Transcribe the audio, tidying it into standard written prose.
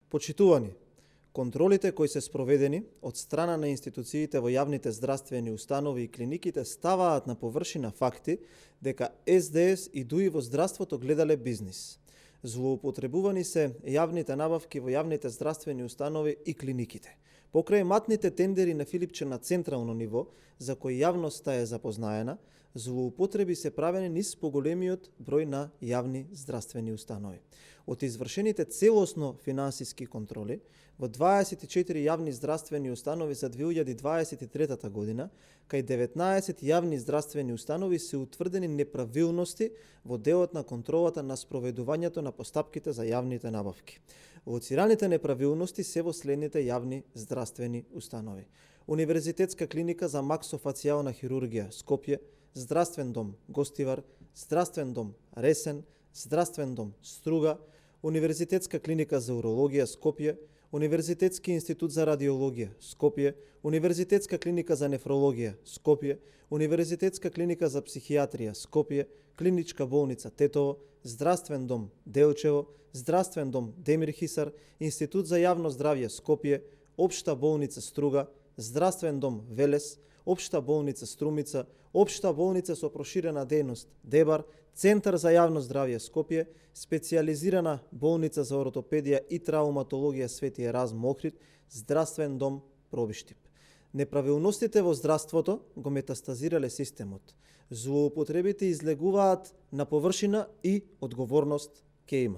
Почитувани, контролите кои се спроведени од страна на институциите во јавните здравствени установи и клиниките ставаат на површина факти дека СДС и ДУИ во здравството гледале бизнис. Злоупотребувани се јавните набавки во јавните здравствени установи и клиниките. Покрај матните тендери на Филипче на централно ниво, за кои јавноста е запознаена, злоупотреби се правени низ поголемиот број на јавни здравствени установи. Од извршените целосно финансиски контроли во 24 јавни здравствени установи за 2023 година, кај 19 јавни здравствени установи се утврдени неправилности во делот на контролата на спроведувањето на постапките за јавните набавки. Лоцираните неправилности се во следните јавни здравствени установи: Универзитетска клиника за максофацијална хирургија Скопје, Здравствен дом Гостивар, Здравствен дом Ресен, Здравствен дом Струга, Универзитетска клиника за урологија Скопје, Универзитетски институт за радиологија Скопје, Универзитетска клиника за нефрологија Скопје, Универзитетска клиника за психијатрија Скопје, Клиничка болница Тетово, Здравствен дом Делчево, Здравствен дом Демир Хисар, Институт за јавно здравје Скопје, Општа болница Струга, Здравствен дом Велес, Општа болница Струмица, Општа болница со проширена дејност Дебар, Центар за јавно здравје Скопје, Специјализирана болница за ортопедија и трауматологија Свети Еразм Охрид, Здравствен дом Пробиштип. Неправилностите во здравството го метастазирале системот. Злоупотребите излегуваат на површина и одговорност ке има.